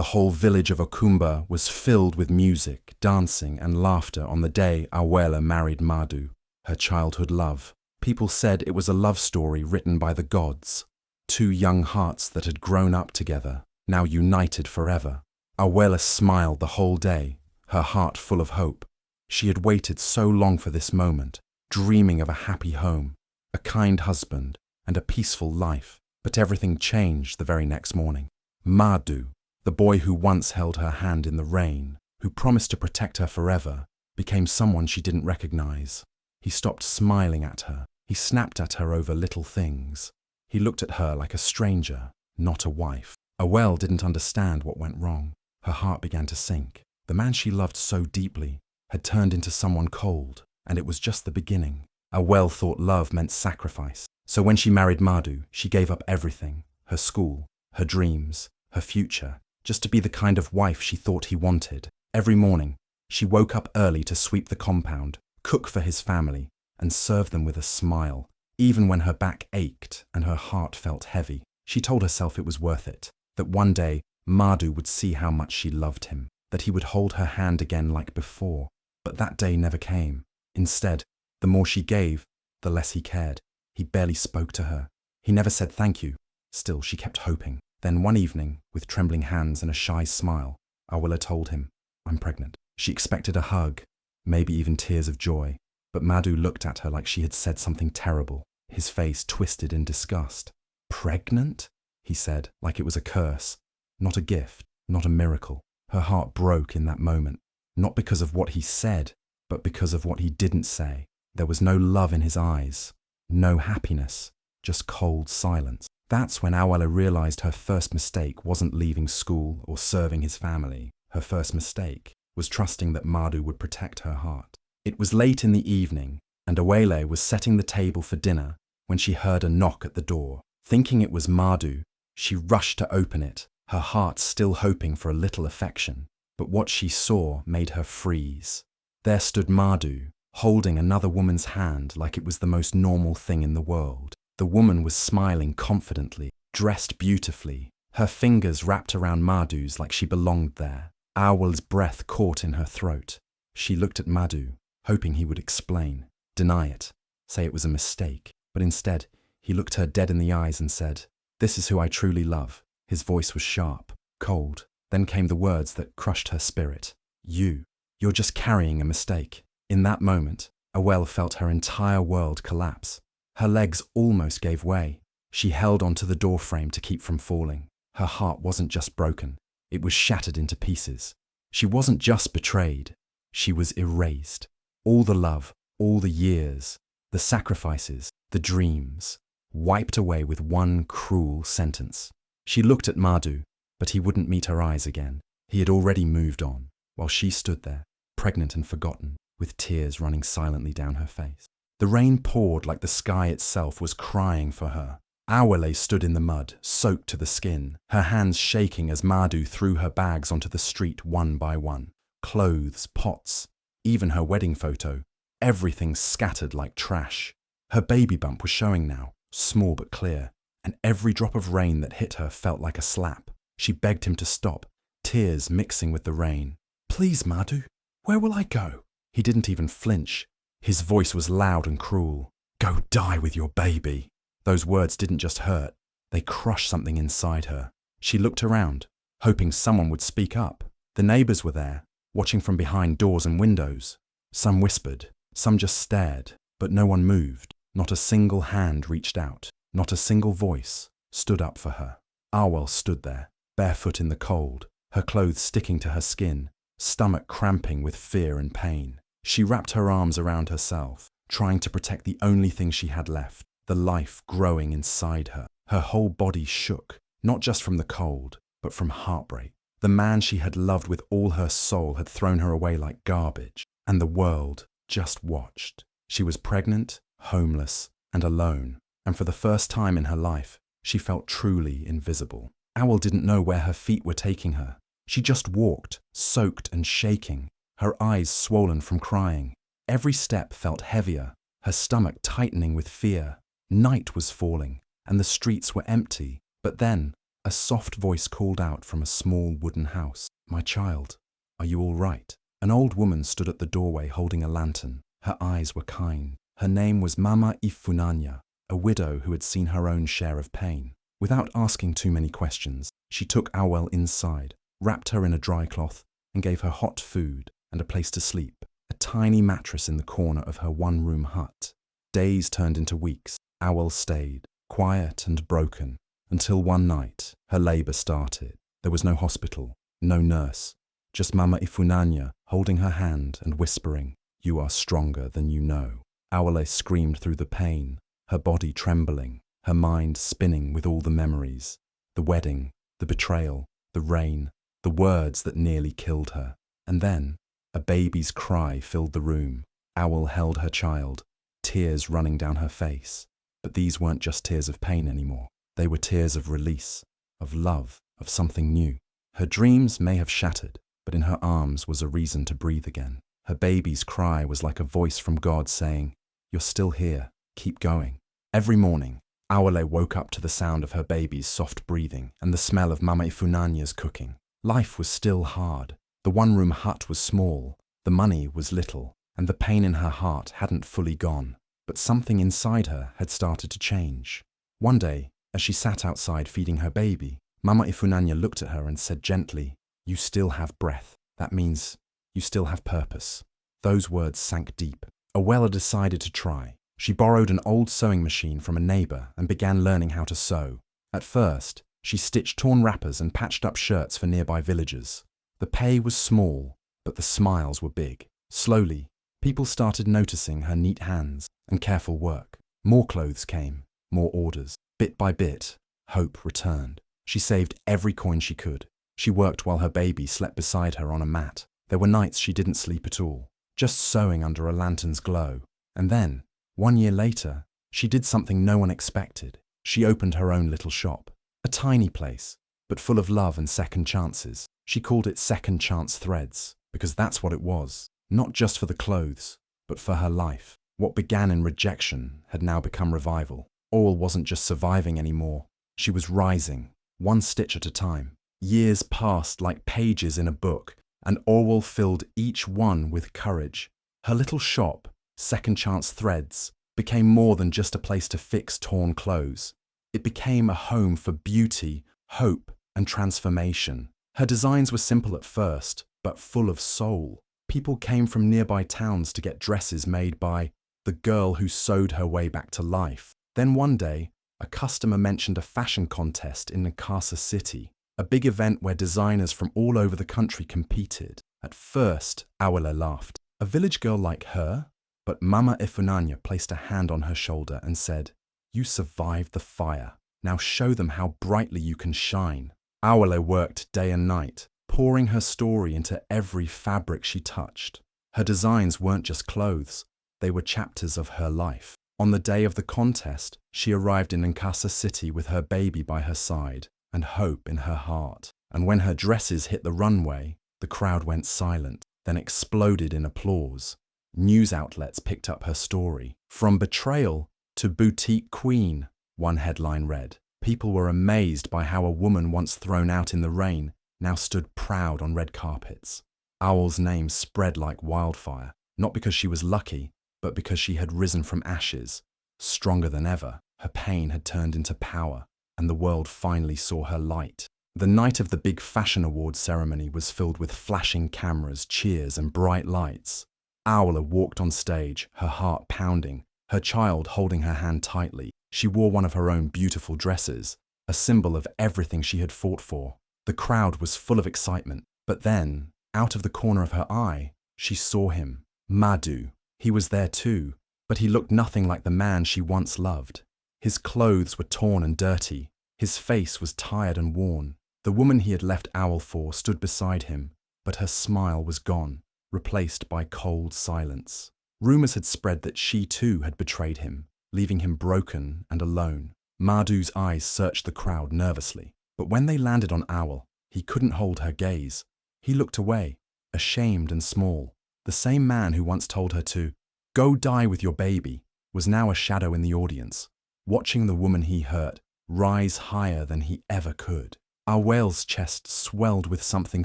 The whole village of Okumba was filled with music, dancing, and laughter on the day Awele married Madu, her childhood love. People said it was a love story written by the gods. Two young hearts that had grown up together, now united forever. Awele smiled the whole day, her heart full of hope. She had waited so long for this moment, dreaming of a happy home, a kind husband, and a peaceful life. But everything changed the very next morning. Madu, the boy who once held her hand in the rain, who promised to protect her forever, became someone she didn't recognize. He stopped smiling at her. He snapped at her over little things. He looked at her like a stranger, not a wife. Awele didn't understand what went wrong. Her heart began to sink. The man she loved so deeply had turned into someone cold, and it was just the beginning. Awele thought love meant sacrifice. So when she married Madu, she gave up everything, her school, her dreams, her future, just to be the kind of wife she thought he wanted. Every morning, she woke up early to sweep the compound, cook for his family, and serve them with a smile. Even when her back ached and her heart felt heavy, she told herself it was worth it, that one day Madu would see how much she loved him, that he would hold her hand again like before. But that day never came. Instead, the more she gave, the less he cared. He barely spoke to her. He never said thank you. Still, she kept hoping. Then one evening, with trembling hands and a shy smile, Awele told him, "I'm pregnant." She expected a hug, maybe even tears of joy. But Madu looked at her like she had said something terrible, his face twisted in disgust. "Pregnant?" he said, like it was a curse. Not a gift, not a miracle. Her heart broke in that moment, not because of what he said, but because of what he didn't say. There was no love in his eyes, no happiness, just cold silence. That's when Awele realized her first mistake wasn't leaving school or serving his family. Her first mistake was trusting that Madu would protect her heart. It was late in the evening, and Awele was setting the table for dinner when she heard a knock at the door. Thinking it was Madu, she rushed to open it, her heart still hoping for a little affection. But what she saw made her freeze. There stood Madu, holding another woman's hand like it was the most normal thing in the world. The woman was smiling confidently, dressed beautifully, her fingers wrapped around Madu's like she belonged there. Awele's breath caught in her throat. She looked at Madu, hoping he would explain, deny it, say it was a mistake. But instead, he looked her dead in the eyes and said, "This is who I truly love." His voice was sharp, cold. Then came the words that crushed her spirit. You're just carrying a mistake." In that moment, Awele felt her entire world collapse. Her legs almost gave way. She held onto the doorframe to keep from falling. Her heart wasn't just broken, it was shattered into pieces. She wasn't just betrayed, she was erased. All the love, all the years, the sacrifices, the dreams, wiped away with one cruel sentence. She looked at Madu, but he wouldn't meet her eyes again. He had already moved on, while she stood there, pregnant and forgotten, with tears running silently down her face. The rain poured like the sky itself was crying for her. Awele stood in the mud, soaked to the skin, her hands shaking as Madu threw her bags onto the street one by one. Clothes, pots, even her wedding photo, everything scattered like trash. Her baby bump was showing now, small but clear, and every drop of rain that hit her felt like a slap. She begged him to stop, tears mixing with the rain. "Please, Madu, where will I go?" He didn't even flinch. His voice was loud and cruel. "Go die with your baby." Those words didn't just hurt, they crushed something inside her. She looked around, hoping someone would speak up. The neighbors were there, watching from behind doors and windows. Some whispered, some just stared, but no one moved. Not a single hand reached out, not a single voice stood up for her. Awele stood there, barefoot in the cold, her clothes sticking to her skin, stomach cramping with fear and pain. She wrapped her arms around herself, trying to protect the only thing she had left, the life growing inside her. Her whole body shook, not just from the cold, but from heartbreak. The man she had loved with all her soul had thrown her away like garbage, and the world just watched. She was pregnant, homeless, and alone, and for the first time in her life, she felt truly invisible. Awele didn't know where her feet were taking her. She just walked, soaked and shaking, her eyes swollen from crying. Every step felt heavier, her stomach tightening with fear. Night was falling, and the streets were empty. But then, A soft voice called out from a small wooden house. "My child, are you all right?" An old woman stood at the doorway holding a lantern. Her eyes were kind. Her name was Mama Ifunanya, a widow who had seen her own share of pain. Without asking too many questions, she took Awele inside, wrapped her in a dry cloth, and gave her hot food and a place to sleep, a tiny mattress in the corner of her one-room hut. Days turned into weeks. Awele stayed, quiet and broken, until one night her labour started. There was no hospital, no nurse, just Mama Ifunanya holding her hand and whispering, "You are stronger than you know." Awele screamed through the pain, her body trembling, her mind spinning with all the memories. The wedding, the betrayal, the rain, the words that nearly killed her. And then, a baby's cry filled the room. Awele held her child, tears running down her face. But these weren't just tears of pain anymore. They were tears of release, of love, of something new. Her dreams may have shattered, but in her arms was a reason to breathe again. Her baby's cry was like a voice from God saying, "You're still here, keep going." Every morning, Awele woke up to the sound of her baby's soft breathing and the smell of Mama Ifunanya's cooking. Life was still hard. The one-room hut was small, the money was little, and the pain in her heart hadn't fully gone. But something inside her had started to change. One day, as she sat outside feeding her baby, Mama Ifunanya looked at her and said gently, "You still have breath. That means you still have purpose." Those words sank deep. Awele decided to try. She borrowed an old sewing machine from a neighbour and began learning how to sew. At first, she stitched torn wrappers and patched up shirts for nearby villagers. The pay was small, but the smiles were big. Slowly, people started noticing her neat hands and careful work. More clothes came, more orders. Bit by bit, hope returned. She saved every coin she could. She worked while her baby slept beside her on a mat. There were nights she didn't sleep at all, just sewing under a lantern's glow. And then, 1 year later, she did something no one expected. She opened her own little shop. A tiny place, but full of love and second chances. She called it Second Chance Threads, because that's what it was. Not just for the clothes, but for her life. What began in rejection had now become revival. Awele wasn't just surviving anymore. She was rising, one stitch at a time. Years passed like pages in a book, and Awele filled each one with courage. Her little shop, Second Chance Threads, became more than just a place to fix torn clothes. It became a home for beauty, hope, and transformation. Her designs were simple at first, but full of soul. People came from nearby towns to get dresses made by the girl who sewed her way back to life. Then one day, a customer mentioned a fashion contest in Nkasa City, a big event where designers from all over the country competed. At first, Awele laughed. A village girl like her? But Mama Ifunanya placed a hand on her shoulder and said, "You survived the fire. Now show them how brightly you can shine." Awele worked day and night, pouring her story into every fabric she touched. Her designs weren't just clothes, they were chapters of her life. On the day of the contest, she arrived in Nkasa City with her baby by her side and hope in her heart. And when her dresses hit the runway, the crowd went silent, then exploded in applause. News outlets picked up her story. "From betrayal to boutique queen," one headline read. People were amazed by how a woman once thrown out in the rain now stood proud on red carpets. Awele's name spread like wildfire, not because she was lucky, but because she had risen from ashes. Stronger than ever, her pain had turned into power, and the world finally saw her light. The night of the big fashion awards ceremony was filled with flashing cameras, cheers, and bright lights. Awele walked on stage, her heart pounding, her child holding her hand tightly. She wore one of her own beautiful dresses, a symbol of everything she had fought for. The crowd was full of excitement, but then, out of the corner of her eye, she saw him, Madu. He was there too, but he looked nothing like the man she once loved. His clothes were torn and dirty, his face was tired and worn. The woman he had left Awele for stood beside him, but her smile was gone, replaced by cold silence. Rumours had spread that she too had betrayed him, leaving him broken and alone. Madu's eyes searched the crowd nervously, but when they landed on Awele, he couldn't hold her gaze. He looked away, ashamed and small. The same man who once told her to "go die with your baby" was now a shadow in the audience, watching the woman he hurt rise higher than he ever could. Awele's chest swelled with something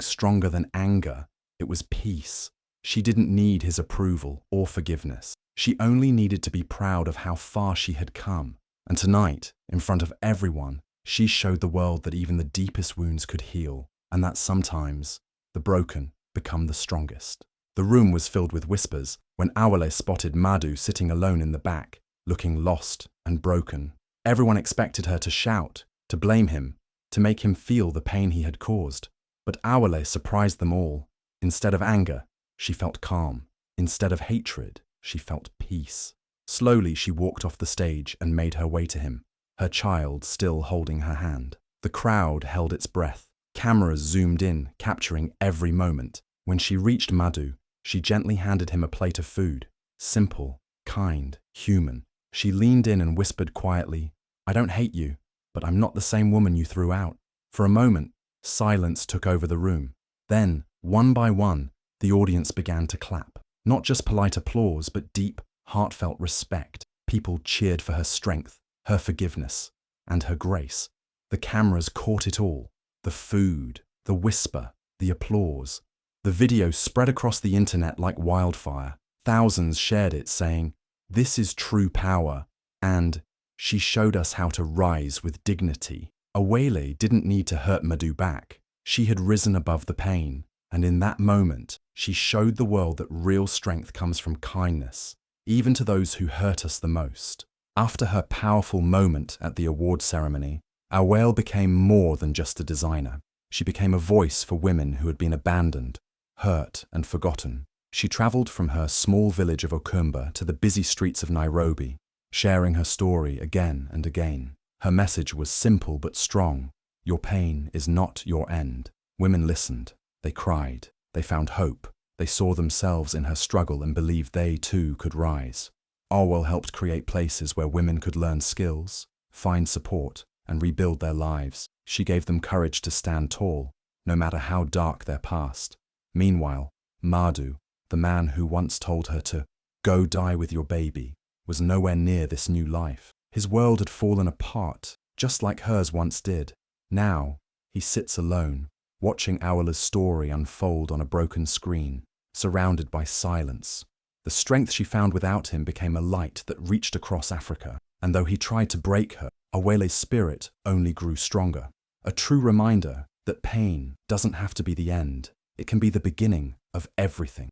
stronger than anger. It was peace. She didn't need his approval or forgiveness. She only needed to be proud of how far she had come. And tonight, in front of everyone, she showed the world that even the deepest wounds could heal, and that sometimes the broken become the strongest. The room was filled with whispers when Awele spotted Madu sitting alone in the back, looking lost and broken. Everyone expected her to shout, to blame him, to make him feel the pain he had caused. But Awele surprised them all. Instead of anger, she felt calm. Instead of hatred, she felt peace. Slowly she walked off the stage and made her way to him, her child still holding her hand. The crowd held its breath. Cameras zoomed in, capturing every moment. When she reached Madu, she gently handed him a plate of food. Simple, kind, human. She leaned in and whispered quietly, "I don't hate you, but I'm not the same woman you threw out." For a moment, silence took over the room. Then, one by one, the audience began to clap. Not just polite applause, but deep, heartfelt respect. People cheered for her strength, her forgiveness, and her grace. The cameras caught it all. The food, the whisper, the applause. The video spread across the internet like wildfire. Thousands shared it, saying, "This is true power," and "She showed us how to rise with dignity." Awele didn't need to hurt Madu back. She had risen above the pain, and in that moment, she showed the world that real strength comes from kindness, even to those who hurt us the most. After her powerful moment at the award ceremony, Awele became more than just a designer. She became a voice for women who had been abandoned, hurt, and forgotten. She traveled from her small village of Okumba to the busy streets of Nairobi, sharing her story again and again. Her message was simple but strong. Your pain is not your end. Women listened. They cried. They found hope. They saw themselves in her struggle and believed they too could rise. Awele helped create places where women could learn skills, find support, and rebuild their lives. She gave them courage to stand tall, no matter how dark their past. Meanwhile, Madu, the man who once told her to go die with your baby, was nowhere near this new life. His world had fallen apart, just like hers once did. Now, he sits alone, watching Awele's story unfold on a broken screen, surrounded by silence. The strength she found without him became a light that reached across Africa, and though he tried to break her, Awele's spirit only grew stronger. A true reminder that pain doesn't have to be the end. It can be the beginning of everything.